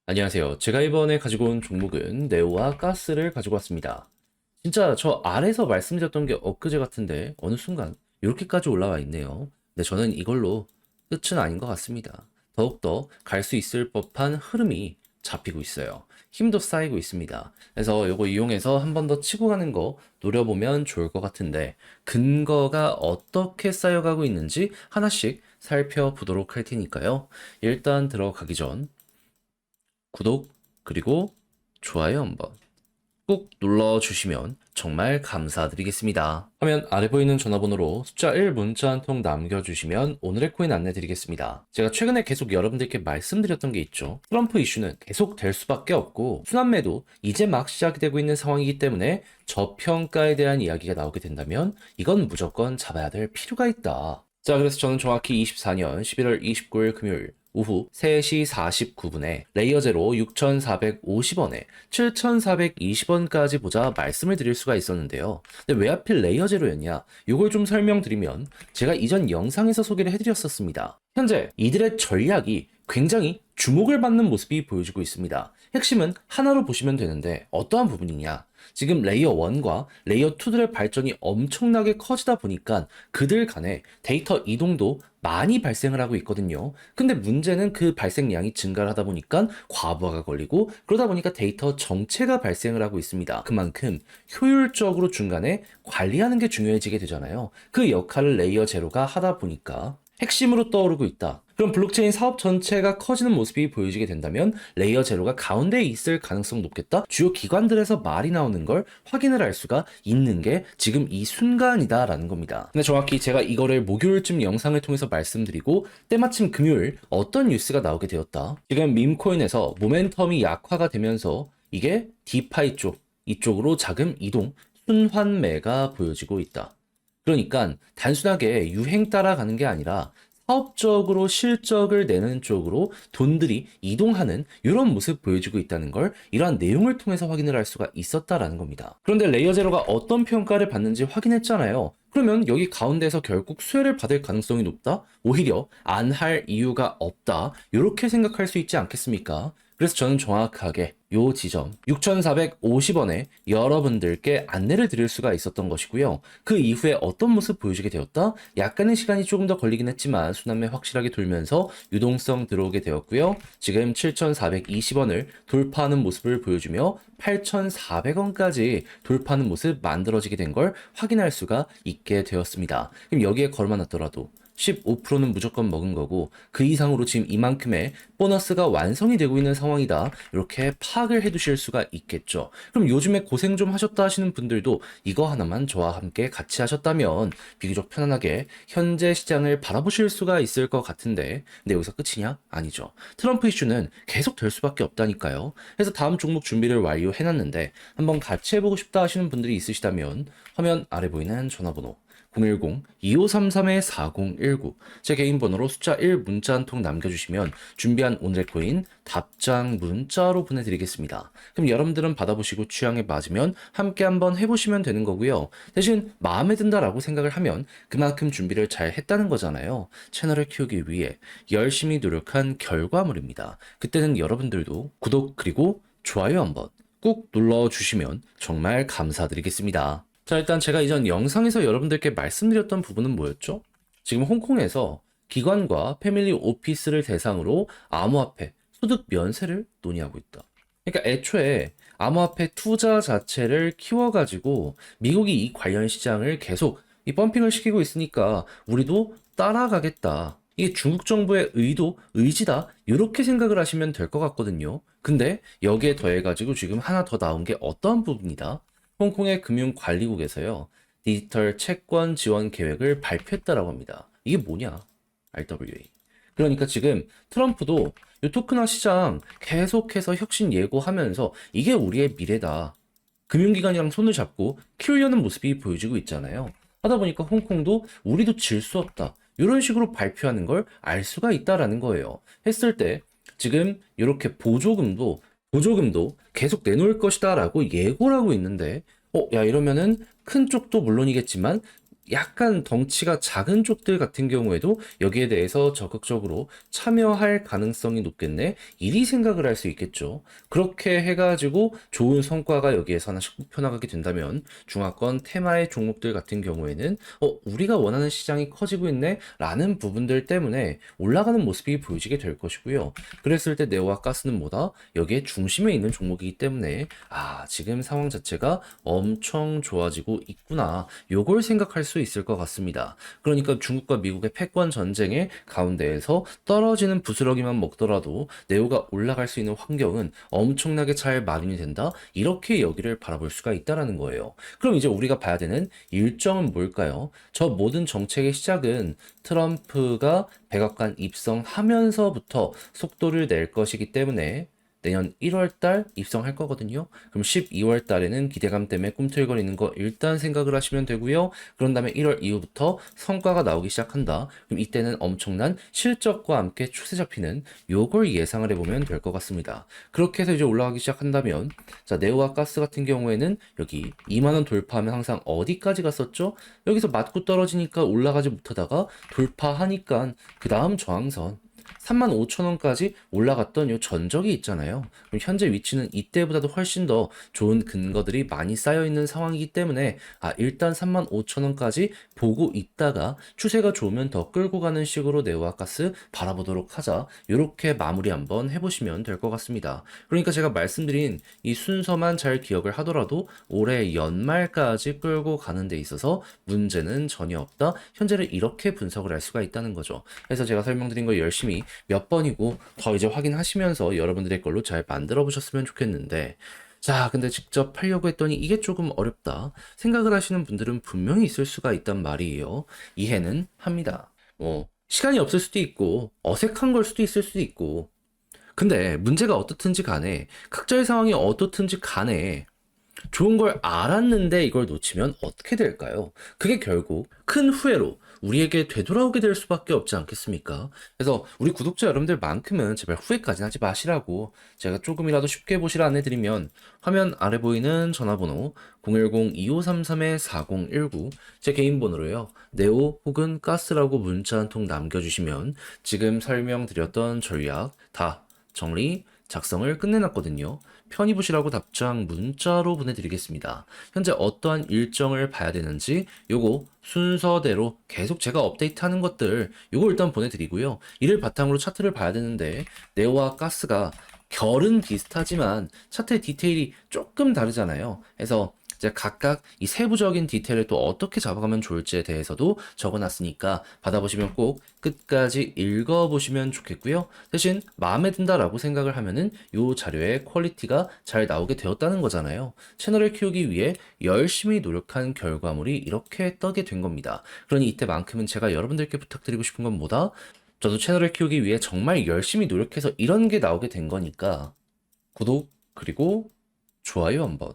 안녕하세요. 제가 이번에 가지고 온 종목은 네오와 가스를 가지고 왔습니다. 진짜 저 아래서 말씀드렸던 게 엊그제 같은데 어느 순간 이렇게까지 올라와 있네요. 근데 저는 이걸로 끝은 아닌 것 같습니다. 더욱더 갈 수 있을 법한 흐름이 잡히고 있어요. 힘도 쌓이고 있습니다. 그래서 이거 이용해서 한 번 더 치고 가는 거 노려보면 좋을 것 같은데 근거가 어떻게 쌓여가고 있는지 하나씩 살펴보도록 할 테니까요. 일단 들어가기 전 구독, 그리고 좋아요 한번 꾹 눌러주시면 정말 감사드리겠습니다. 화면 아래 보이는 전화번호로 숫자 1 문자 한 통 남겨주시면 오늘의 코인 안내드리겠습니다. 제가 최근에 계속 여러분들께 말씀드렸던 게 있죠. 트럼프 이슈는 계속 될 수밖에 없고 순환매도 이제 막 시작이 되고 있는 상황이기 때문에 저평가에 대한 이야기가 나오게 된다면 이건 무조건 잡아야 될 필요가 있다. 자, 그래서 저는 정확히 24년 11월 29일 금요일 오후 3시 49분에 레이어 제로 6,450원에 7,420원까지 보자 말씀을 드릴 수가 있었는데요. 근데 왜 하필 레이어 제로였냐? 이걸 좀 설명드리면 제가 이전 영상에서 소개를 해드렸었습니다. 현재 이들의 전략이 굉장히 주목을 받는 모습이 보여지고 있습니다. 핵심은 하나로 보시면 되는데 어떠한 부분이냐? 지금 레이어 1과 레이어 2들의 발전이 엄청나게 커지다 보니까 그들 간에 데이터 이동도 많이 발생을 하고 있거든요. 근데 문제는 그 발생량이 증가를 하다 보니까 과부하가 걸리고 그러다 보니까 데이터 정체가 발생을 하고 있습니다. 그만큼 효율적으로 중간에 관리하는 게 중요해지게 되잖아요. 그 역할을 레이어 제로가 하다 보니까 핵심으로 떠오르고 있다. 그럼 블록체인 사업 전체가 커지는 모습이 보여지게 된다면 레이어 제로가 가운데에 있을 가능성 높겠다? 주요 기관들에서 말이 나오는 걸 확인을 할 수가 있는 게 지금 이 순간이다라는 겁니다. 근데 정확히 제가 이거를 목요일쯤 영상을 통해서 말씀드리고 때마침 금요일 어떤 뉴스가 나오게 되었다. 지금 밈코인에서 모멘텀이 약화가 되면서 이게 디파이 쪽, 이쪽으로 자금 이동, 순환매가 보여지고 있다. 그러니까 단순하게 유행 따라가는 게 아니라 사업적으로 실적을 내는 쪽으로 돈들이 이동하는 이런 모습 보여지고 있다는 걸 이러한 내용을 통해서 확인을 할 수가 있었다라는 겁니다. 그런데 레이어 제로가 어떤 평가를 받는지 확인했잖아요. 그러면 여기 가운데서 결국 수혜를 받을 가능성이 높다? 오히려 안 할 이유가 없다. 이렇게 생각할 수 있지 않겠습니까? 그래서 저는 정확하게 요 지점 6,450원에 여러분들께 안내를 드릴 수가 있었던 것이고요. 그 이후에 어떤 모습 보여주게 되었다? 약간의 시간이 조금 더 걸리긴 했지만 순환매 확실하게 돌면서 유동성 들어오게 되었고요. 지금 7,420원을 돌파하는 모습을 보여주며 8,400원까지 돌파하는 모습 만들어지게 된 걸 확인할 수가 있게 되었습니다. 그럼 여기에 걸어놨더라도 15%는 무조건 먹은 거고 그 이상으로 지금 이만큼의 보너스가 완성이 되고 있는 상황이다. 이렇게 파악을 해 두실 수가 있겠죠. 그럼 요즘에 고생 좀 하셨다 하시는 분들도 이거 하나만 저와 함께 같이 하셨다면 비교적 편안하게 현재 시장을 바라보실 수가 있을 것 같은데 근데 여기서 끝이냐? 아니죠. 트럼프 이슈는 계속 될 수밖에 없다니까요. 그래서 다음 종목 준비를 완료해 놨는데 한번 같이 해보고 싶다 하시는 분들이 있으시다면 화면 아래 보이는 전화번호 010-2533-4019 제 개인 번호로 숫자 1 문자 한 통 남겨주시면 준비한 오늘의 코인 답장 문자로 보내드리겠습니다. 그럼 여러분들은 받아보시고 취향에 맞으면 함께 한번 해보시면 되는 거고요. 대신 마음에 든다라고 생각을 하면 그만큼 준비를 잘 했다는 거잖아요. 채널을 키우기 위해 열심히 노력한 결과물입니다. 그때는 여러분들도 구독 그리고 좋아요 한번 꾹 눌러주시면 정말 감사드리겠습니다. 자, 일단 제가 이전 영상에서 여러분들께 말씀드렸던 부분은 뭐였죠? 지금 홍콩에서 기관과 패밀리 오피스를 대상으로 암호화폐 소득 면세를 논의하고 있다. 그러니까 애초에 암호화폐 투자 자체를 키워가지고 미국이 이 관련 시장을 계속 이 펌핑을 시키고 있으니까 우리도 따라가겠다. 이게 중국 정부의 의도, 의지다. 이렇게 생각을 하시면 될 것 같거든요. 근데 여기에 더해가지고 지금 하나 더 나온 게 어떠한 부분이다? 홍콩의 금융관리국에서요, 디지털 채권 지원 계획을 발표했다라고 합니다. 이게 뭐냐? RWA. 그러니까 지금 트럼프도 이 토큰화 시장 계속해서 혁신 예고하면서 이게 우리의 미래다. 금융기관이랑 손을 잡고 키우려는 모습이 보여지고 있잖아요. 하다 보니까 홍콩도 우리도 질 수 없다. 이런 식으로 발표하는 걸 알 수가 있다라는 거예요. 했을 때 지금 이렇게 보조금도 계속 내놓을 것이다 라고 예고를 하고 있는데 야 이러면은 큰 쪽도 물론이겠지만 약간 덩치가 작은 쪽들 같은 경우에도 여기에 대해서 적극적으로 참여할 가능성이 높겠네. 이리 생각을 할 수 있겠죠. 그렇게 해가지고 좋은 성과가 여기에서 하나씩 뽑혀나가게 된다면 중화권 테마의 종목들 같은 경우에는 우리가 원하는 시장이 커지고 있네 라는 부분들 때문에 올라가는 모습이 보여지게 될 것이고요. 그랬을 때 네오와 가스는 뭐다? 여기에 중심에 있는 종목이기 때문에 지금 상황 자체가 엄청 좋아지고 있구나. 요걸 생각할 수 있을 것 같습니다. 그러니까 중국과 미국의 패권 전쟁의 가운데에서 떨어지는 부스러기만 먹더라도 네오가 올라갈 수 있는 환경은 엄청나게 잘 마련이 된다. 이렇게 여기를 바라볼 수가 있다라는 거예요. 그럼 이제 우리가 봐야 되는 일정은 뭘까요? 저 모든 정책의 시작은 트럼프가 백악관 입성하면서부터 속도를 낼 것이기 때문에 내년 1월 달 입성할 거거든요. 그럼 12월 달에는 기대감 때문에 꿈틀거리는 거 일단 생각을 하시면 되고요. 그런 다음에 1월 이후부터 성과가 나오기 시작한다. 그럼 이때는 엄청난 실적과 함께 추세 잡히는 요걸 예상을 해보면 될 것 같습니다. 그렇게 해서 이제 올라가기 시작한다면 자, 네오와 가스 같은 경우에는 여기 2만 원 돌파하면 항상 어디까지 갔었죠? 여기서 맞고 떨어지니까 올라가지 못하다가 돌파하니까 그 다음 저항선 35,000원까지 올라갔던 요 전적이 있잖아요. 그럼 현재 위치는 이때보다도 훨씬 더 좋은 근거들이 많이 쌓여 있는 상황이기 때문에 일단 35,000원까지 보고 있다가 추세가 좋으면 더 끌고 가는 식으로 네오와 가스 바라보도록 하자. 이렇게 마무리 한번 해보시면 될 것 같습니다. 그러니까 제가 말씀드린 이 순서만 잘 기억을 하더라도 올해 연말까지 끌고 가는 데 있어서 문제는 전혀 없다. 현재를 이렇게 분석을 할 수가 있다는 거죠. 그래서 제가 설명드린 거 열심히 몇 번이고 더 이제 확인하시면서 여러분들의 걸로 잘 만들어 보셨으면 좋겠는데 자, 근데 직접 하려고 했더니 이게 조금 어렵다 생각을 하시는 분들은 분명히 있을 수가 있단 말이에요. 이해는 합니다. 시간이 없을 수도 있고 어색한 걸 수도 있을 수도 있고 근데 문제가 어떻든지 간에 각자의 상황이 어떻든지 간에 좋은 걸 알았는데 이걸 놓치면 어떻게 될까요? 그게 결국 큰 후회로 우리에게 되돌아오게 될 수밖에 없지 않겠습니까? 그래서 우리 구독자 여러분들만큼은 제발 후회까지는 하지 마시라고 제가 조금이라도 쉽게 보시라 안내드리면 화면 아래 보이는 전화번호 010-2533-4019 제 개인 번호로요. 네오 혹은 가스라고 문자 한 통 남겨주시면 지금 설명드렸던 전략 다 정리, 작성을 끝내놨거든요. 편히 보시라고 답장 문자로 보내드리겠습니다. 현재 어떠한 일정을 봐야 되는지 요거 순서대로 계속 제가 업데이트하는 것들 요거 일단 보내드리고요. 이를 바탕으로 차트를 봐야 되는데 네오와 가스가 결은 비슷하지만 차트의 디테일이 조금 다르잖아요. 그래서 이제 각각 이 세부적인 디테일을 또 어떻게 잡아가면 좋을지에 대해서도 적어놨으니까 받아보시면 꼭 끝까지 읽어보시면 좋겠고요. 대신 마음에 든다라고 생각을 하면은 이 자료의 퀄리티가 잘 나오게 되었다는 거잖아요. 채널을 키우기 위해 열심히 노력한 결과물이 이렇게 떠게 된 겁니다. 그러니 이때만큼은 제가 여러분들께 부탁드리고 싶은 건 뭐다? 저도 채널을 키우기 위해 정말 열심히 노력해서 이런 게 나오게 된 거니까 구독 그리고 좋아요 한번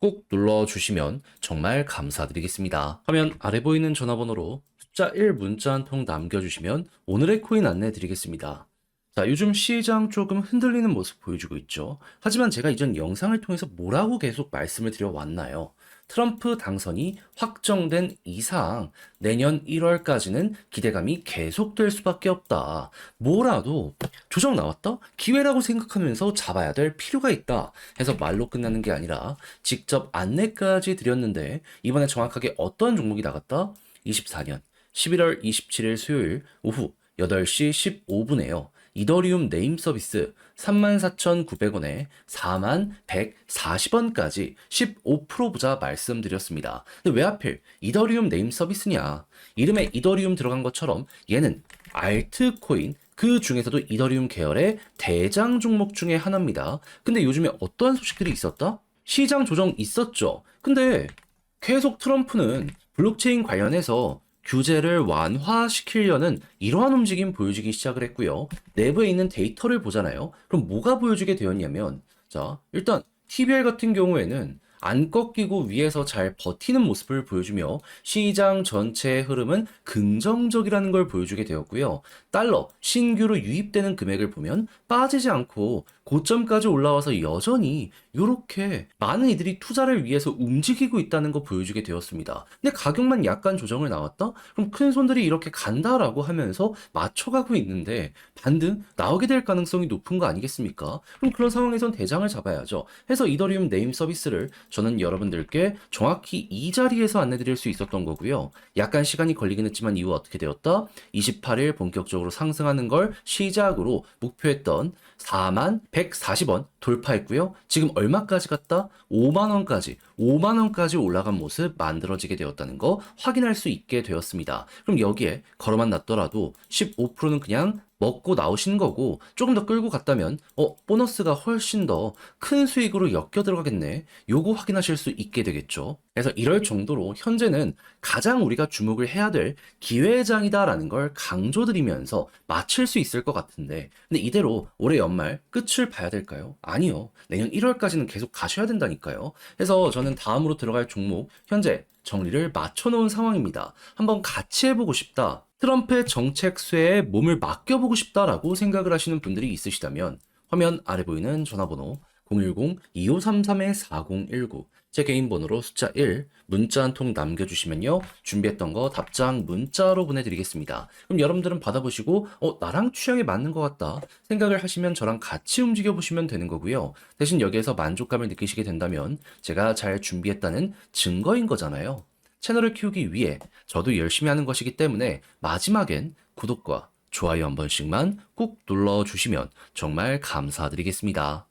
꼭 눌러주시면 정말 감사드리겠습니다. 화면 아래 보이는 전화번호로 숫자 1 문자 한 통 남겨주시면 오늘의 코인 안내 드리겠습니다. 자, 요즘 시장 조금 흔들리는 모습 보여주고 있죠. 하지만 제가 이전 영상을 통해서 뭐라고 계속 말씀을 드려왔나요? 트럼프 당선이 확정된 이상 내년 1월까지는 기대감이 계속될 수밖에 없다. 뭐라도 조정 나왔다? 기회라고 생각하면서 잡아야 될 필요가 있다. 해서 말로 끝나는 게 아니라 직접 안내까지 드렸는데 이번에 정확하게 어떤 종목이 나갔다? 24년 11월 27일 수요일 오후 8시 15분에요. 이더리움 네임 서비스 34,900원에 41,140원까지 15% 보자 말씀드렸습니다. 근데 왜 하필 이더리움 네임 서비스냐? 이름에 이더리움 들어간 것처럼 얘는 알트코인 그 중에서도 이더리움 계열의 대장 종목 중에 하나입니다. 근데 요즘에 어떠한 소식들이 있었다? 시장 조정 있었죠. 근데 계속 트럼프는 블록체인 관련해서 규제를 완화시키려는 이러한 움직임 보여주기 시작을 했고요. 내부에 있는 데이터를 보잖아요. 그럼 뭐가 보여주게 되었냐면 자, 일단 TBR 같은 경우에는 안 꺾이고 위에서 잘 버티는 모습을 보여주며 시장 전체의 흐름은 긍정적이라는 걸 보여주게 되었고요. 달러, 신규로 유입되는 금액을 보면 빠지지 않고 고점까지 올라와서 여전히 이렇게 많은 이들이 투자를 위해서 움직이고 있다는 거 보여주게 되었습니다. 근데 가격만 약간 조정을 나왔다? 그럼 큰 손들이 이렇게 간다라고 하면서 맞춰가고 있는데 반등 나오게 될 가능성이 높은 거 아니겠습니까? 그럼 그런 상황에선 대장을 잡아야죠. 해서 이더리움 네임 서비스를 저는 여러분들께 정확히 이 자리에서 안내드릴 수 있었던 거고요. 약간 시간이 걸리긴 했지만 이후 어떻게 되었다? 28일 본격적으로 상승하는 걸 시작으로 목표했던 4만 140원 돌파했고요. 지금 얼마까지 갔다? 5만 원까지 올라간 모습 만들어지게 되었다는 거 확인할 수 있게 되었습니다. 그럼 여기에 걸어만 놨더라도 15%는 그냥 먹고 나오신 거고 조금 더 끌고 갔다면 보너스가 훨씬 더 큰 수익으로 엮여 들어가겠네. 요거 확인하실 수 있게 되겠죠. 그래서 이럴 정도로 현재는 가장 우리가 주목을 해야 될 기회장이다라는 걸 강조드리면서 맞출 수 있을 것 같은데 근데 이대로 올해 연말 끝을 봐야 될까요? 아니요. 내년 1월까지는 계속 가셔야 된다니까요. 그래서 저는 다음으로 들어갈 종목 현재 정리를 맞춰놓은 상황입니다. 한번 같이 해보고 싶다. 트럼프의 정책 쇠에 몸을 맡겨보고 싶다라고 생각을 하시는 분들이 있으시다면 화면 아래 보이는 전화번호 010-2533-4019 제 개인 번호로 숫자 1 문자 한 통 남겨주시면요 준비했던 거 답장 문자로 보내드리겠습니다. 그럼 여러분들은 받아보시고 나랑 취향에 맞는 것 같다 생각을 하시면 저랑 같이 움직여 보시면 되는 거고요. 대신 여기에서 만족감을 느끼시게 된다면 제가 잘 준비했다는 증거인 거잖아요. 채널을 키우기 위해 저도 열심히 하는 것이기 때문에 마지막엔 구독과 좋아요 한 번씩만 꾹 눌러주시면 정말 감사드리겠습니다.